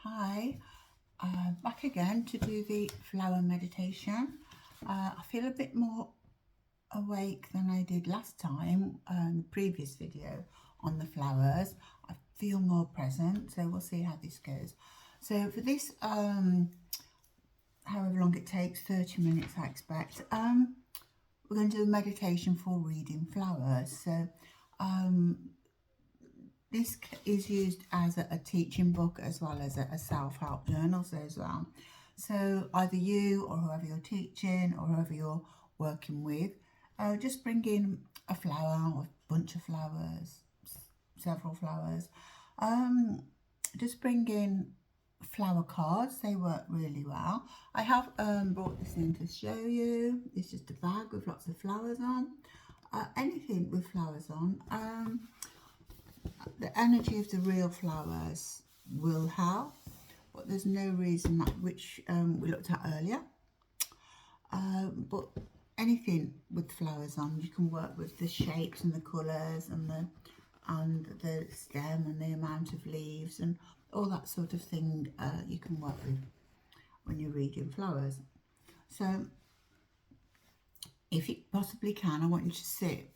Hi, back again to do the flower meditation. I feel a bit more awake than I did last time, the previous video on the flowers. I feel more present, so we'll see how this goes. So for this, however long it takes, 30 minutes I expect, we're going to do a meditation for reading flowers. So this is used as a teaching book as well as a self-help journal as well. So either you or whoever you're teaching or whoever you're working with, just bring in a flower or a bunch of flowers, several flowers. Just bring in flower cards. They work really well. I have brought this in to show you. It's just a bag with lots of flowers on. Anything with flowers on. The energy of the real flowers will help, but there's no reason that which we looked at earlier. But anything with flowers on, you can work with the shapes and the colours and the stem and the amount of leaves and all that sort of thing. You can work with when you're reading flowers. So if you possibly can, I want you to sit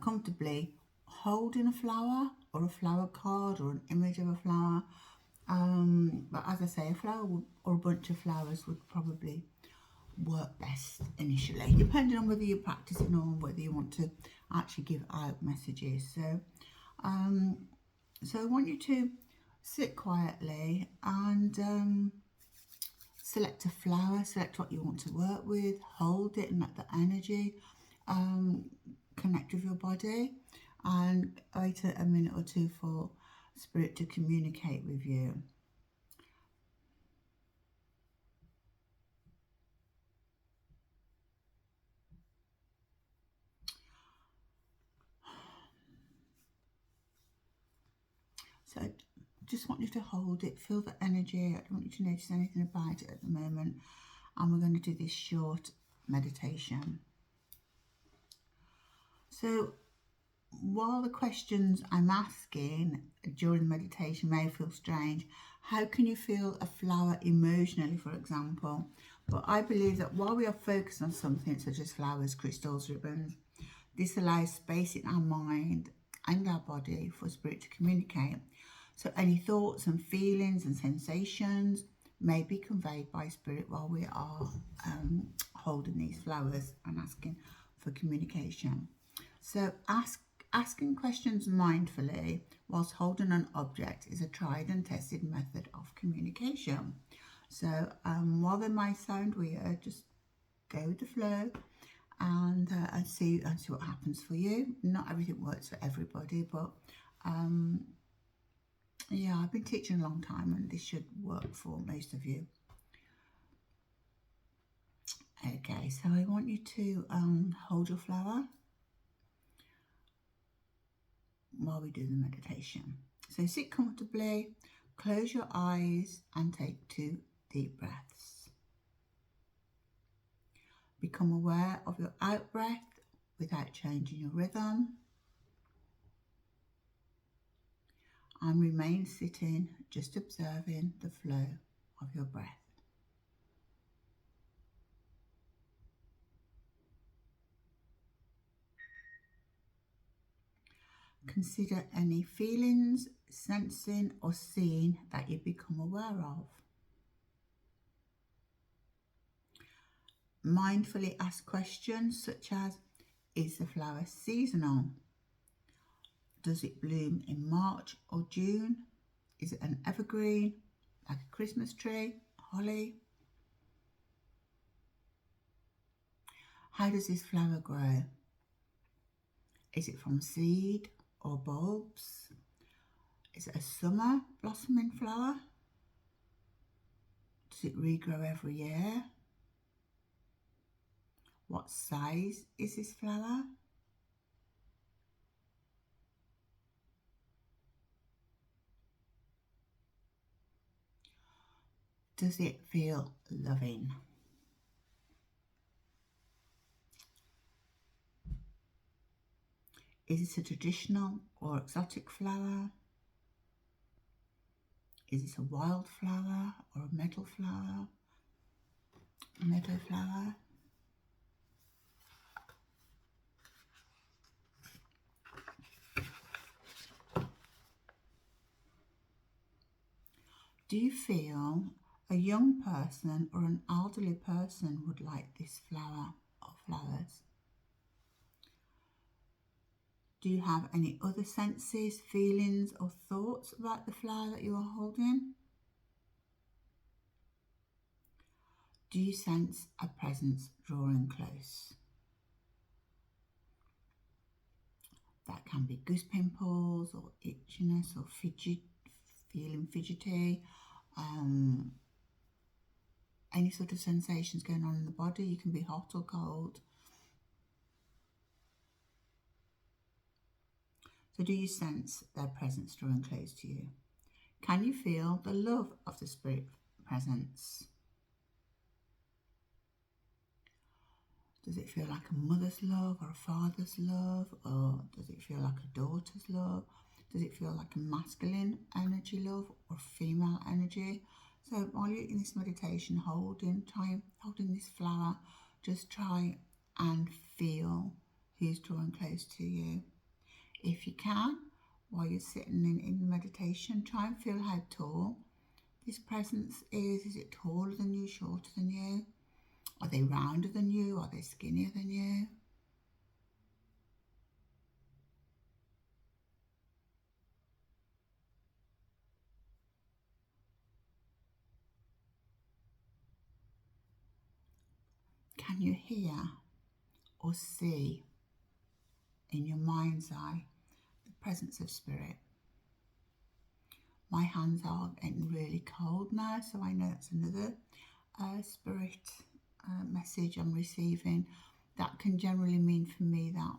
comfortably holding a flower or a flower card or an image of a flower. But as I say, a flower or a bunch of flowers would probably work best initially, depending on whether you're practicing or whether you want to actually give out messages. So I want you to sit quietly and select a flower, select what you want to work with, hold it and let the energy connect with your body, and wait a minute or two for spirit to communicate with you. So just want you to hold it, feel the energy. I don't want you to notice anything about it at the moment. And we're going to do this short meditation. So while the questions I'm asking during the meditation may feel strange, how can you feel a flower emotionally, for example? But I believe that while we are focused on something such as flowers, crystals, ribbons, this allows space in our mind and our body for spirit to communicate. So any thoughts and feelings and sensations may be conveyed by spirit while we are holding these flowers and asking for communication. So asking questions mindfully whilst holding an object is a tried and tested method of communication. So while they might sound weird, just go with the flow and see what happens for you. Not everything works for everybody, but yeah, I've been teaching a long time and this should work for most of you. Okay, so I want you to hold your flower while we do the meditation. So sit comfortably, close your eyes and take 2 deep breaths. Become aware of your out breath without changing your rhythm. And remain sitting, just observing the flow of your breath. Consider any feelings, sensing or seeing that you become aware of. Mindfully ask questions such as, is the flower seasonal? Does it bloom in March or June? Is it an evergreen, like a Christmas tree, holly? How does this flower grow? Is it from seed or bulbs? Is it a summer blossoming flower? Does it regrow every year? What size is this flower? Does it feel loving? Is it a traditional or exotic flower? Is this a wildflower or a meadow flower? Meadow flower. Do you feel a young person or an elderly person would like this flower or flowers? Do you have any other senses, feelings or thoughts about the flower that you are holding? Do you sense a presence drawing close? That can be goose pimples or itchiness or feeling fidgety, any sort of sensations going on in the body. You can be hot or cold. So do you sense their presence drawing close to you? Can you feel the love of the spirit presence? Does it feel like a mother's love or a father's love? Or does it feel like a daughter's love? Does it feel like a masculine energy love or female energy? So while you're in this meditation, holding this flower, just try and feel who's drawing close to you. If you can, while you're sitting in meditation, try and feel how tall this presence is. Is it taller than you, shorter than you? Are they rounder than you? Are they skinnier than you? Can you hear or see in your mind's eye the presence of spirit? My hands are getting really cold now, so I know that's another spirit message I'm receiving. That can generally mean for me that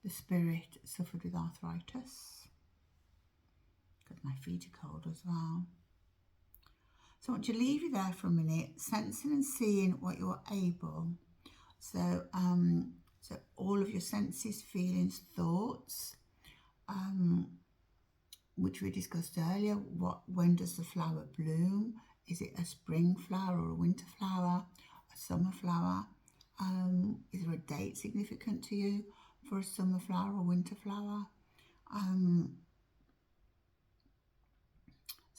the spirit suffered with arthritis, because my feet are cold as well. So I want to leave you there for a minute, sensing and seeing what you're able. So, so all of your senses, feelings, thoughts, which we discussed earlier. When does the flower bloom? Is it a spring flower or a winter flower, a summer flower? Is there a date significant to you for a summer flower or winter flower?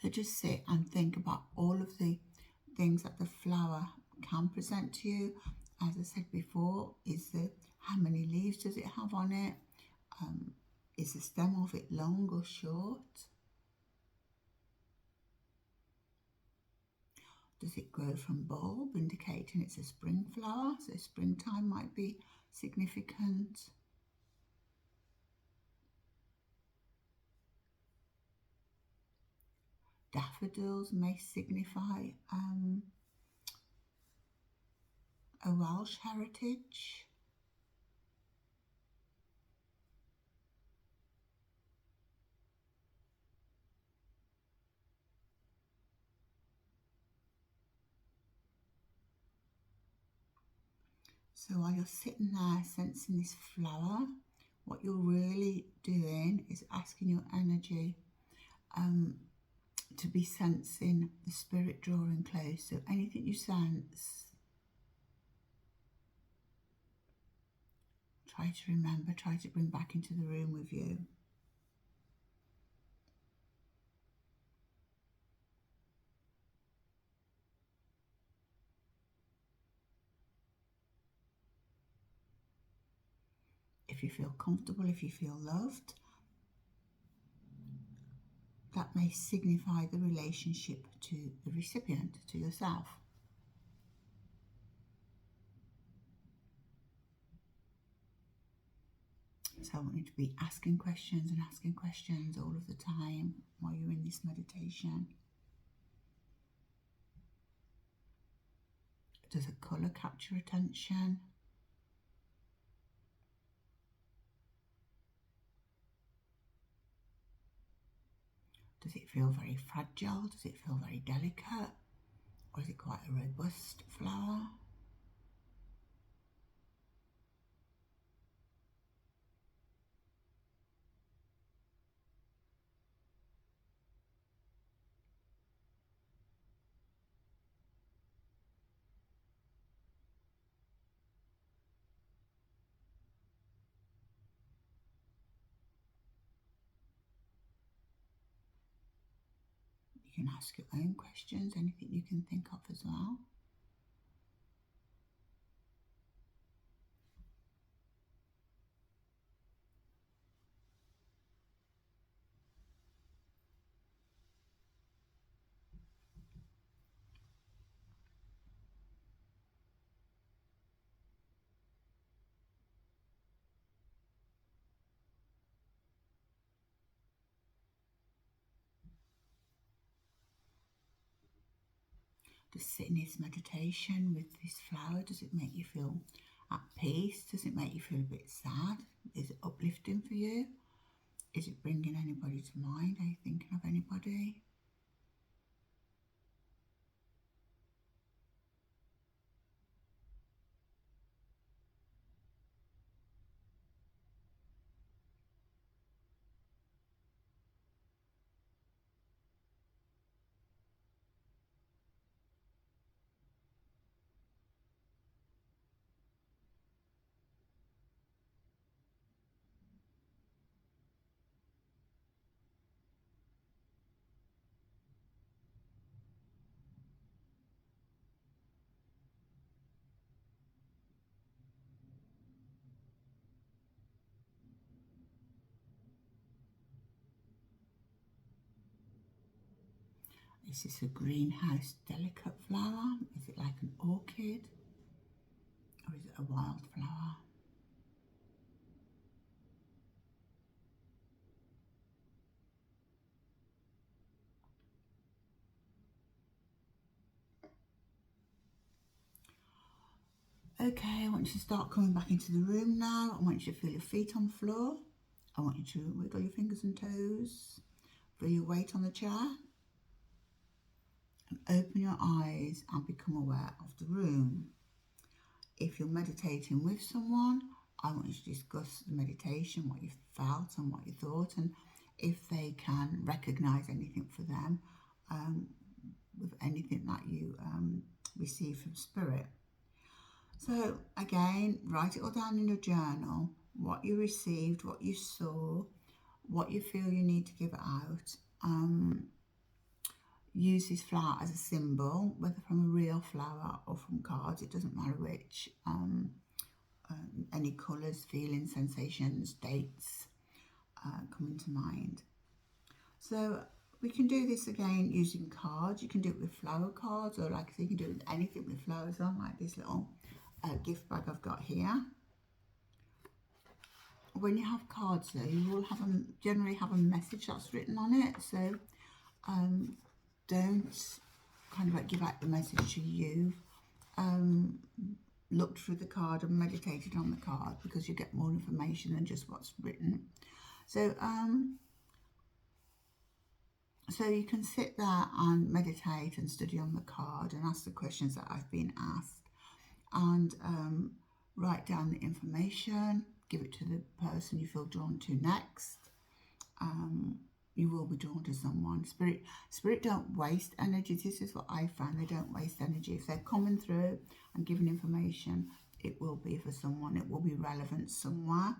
So just sit and think about all of the things that the flower can present to you. As I said before, how many leaves does it have on it? Is the stem of it long or short? Does it grow from bulb, indicating it's a spring flower? So springtime might be significant. Daffodils may signify a Welsh heritage. So while you're sitting there sensing this flower, what you're really doing is asking your energy to be sensing the spirit drawing close. So anything you sense, try to remember, try to bring back into the room with you. If you feel comfortable, if you feel loved, that may signify the relationship to the recipient, to yourself. So I want you to be asking questions and asking questions all of the time while you're in this meditation. Does a colour capture attention? Does it feel very fragile? Does it feel very delicate? Or is it quite a robust flower? can ask your own questions, anything you can think of as well. Just sit in this meditation with this flower. Does it make you feel at peace? Does it make you feel a bit sad? Is it uplifting for you? Is it bringing anybody to mind? Are you thinking of anybody? Is this a greenhouse delicate flower? Is it like an orchid? Or is it a wildflower? Okay, I want you to start coming back into the room now. I want you to feel your feet on the floor. I want you to wiggle your fingers and toes. Feel your weight on the chair. And open your eyes and become aware of the room. If you're meditating with someone, I want you to discuss the meditation, what you felt and what you thought, and if they can recognise anything for them with anything that you receive from spirit. So again, write it all down in your journal, what you received, what you saw, what you feel you need to give out. Use this flower as a symbol, whether from a real flower or from cards, it doesn't matter which. Any colours, feelings, sensations, dates come into mind. So we can do this again using cards. You can do it with flower cards, or like I say, you can do it with anything with flowers on, like this little gift bag I've got here. When you have cards though, you will have generally have a message that's written on it, so don't kind of like give out the message to you. Looked through the card and meditated on the card, because you get more information than just what's written. So so you can sit there and meditate and study on the card and ask the questions that I've been asked, and write down the information, give it to the person you feel drawn to next. You will be drawn to someone. Spirit don't waste energy. This is what I found. They don't waste energy. If they're coming through and giving information, it will be for someone. It will be relevant somewhere.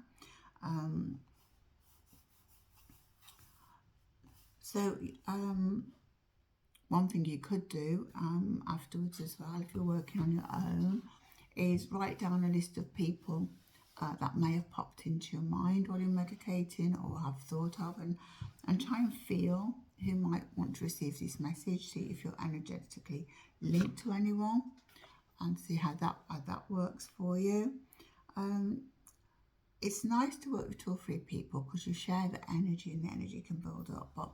So one thing you could do afterwards as well, if you're working on your own, is write down a list of people that may have popped into your mind while you're meditating or have thought of, and try and feel who might want to receive this message. See if you're energetically linked to anyone, and see how that works for you. It's nice to work with 2 or 3 people, because you share the energy and the energy can build up. But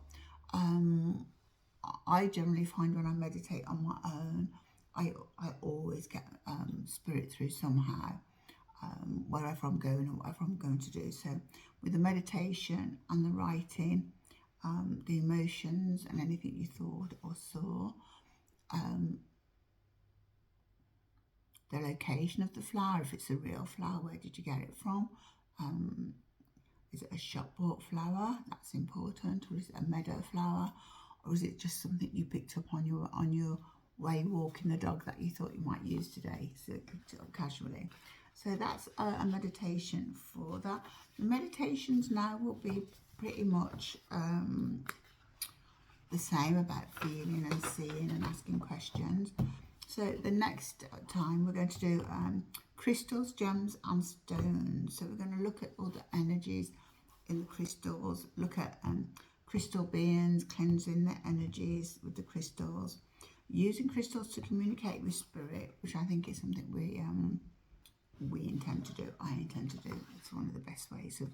I generally find when I meditate on my own, I always get spirit through somehow, wherever I'm going or whatever I'm going to do. So with the meditation and the writing, the emotions and anything you thought or saw, the location of the flower, if it's a real flower, where did you get it from? Is it a shop bought flower? That's important. Or is it a meadow flower? Or is it just something you picked up on your way walking the dog that you thought you might use today, so you picked it up casually? So that's a meditation for that. The meditations now will be pretty much the same about feeling and seeing and asking questions. So the next time we're going to do crystals, gems and stones. So we're going to look at all the energies in the crystals, look at crystal beings, cleansing the energies with the crystals, using crystals to communicate with spirit, which I think is something we intend to do. I intend to do. It's one of the best ways of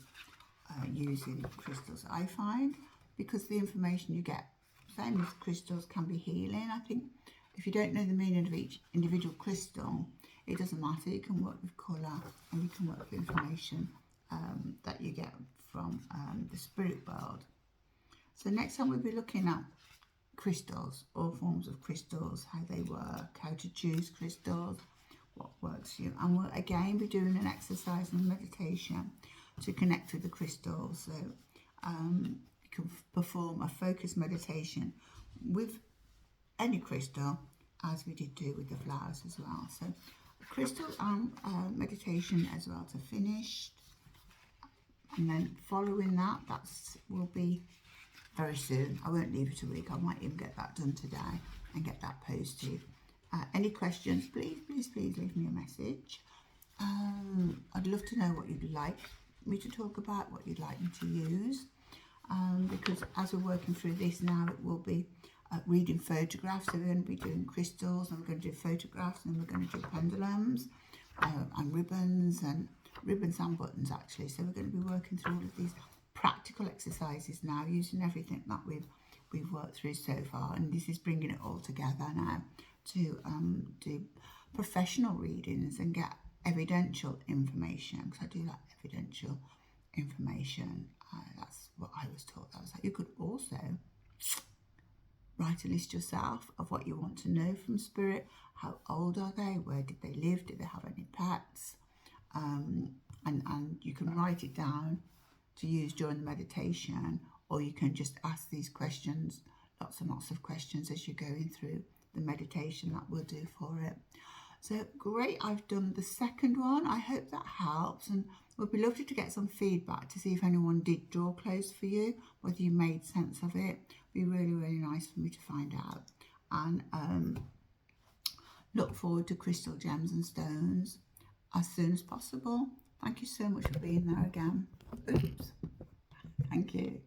using crystals, I find, because the information you get, same as crystals, can be healing. I think if you don't know the meaning of each individual crystal, it doesn't matter. You can work with colour and you can work with information that you get from the spirit world. So next time we'll be looking at crystals, all forms of crystals, how they work, how to choose crystals, what works for you. And we'll again be doing an exercise and meditation to connect with the crystals. So you can perform a focused meditation with any crystal, as we did do with the flowers as well. So crystal and meditation as well to finish. And then following that, will be very soon. I won't leave it a week. I might even get that done today and get that posted. Any questions, please leave me a message. I'd love to know what you'd like me to talk about, what you'd like me to use, because as we're working through this now, it will be reading photographs. So we're going to be doing crystals, and we're going to do photographs, and we're going to do pendulums and ribbons and buttons actually. So we're going to be working through all of these practical exercises now, using everything that we've worked through so far, and this is bringing it all together now to do professional readings and get evidential information, because I do like evidential information. That's what I was taught. That was like, you could also write a list yourself of what you want to know from spirit. How old are they? Where did they live? Did they have any pets? And you can write it down to use during the meditation, or you can just ask these questions, lots and lots of questions as you're going through the meditation that we'll do for it. So great, I've done the second one. I hope that helps, and it would be lovely to get some feedback to see if anyone did draw close for you, whether you made sense of it. It'd be really, really nice for me to find out. And look forward to crystal, gems and stones as soon as possible. Thank you so much for being there again. Oops. Thank you.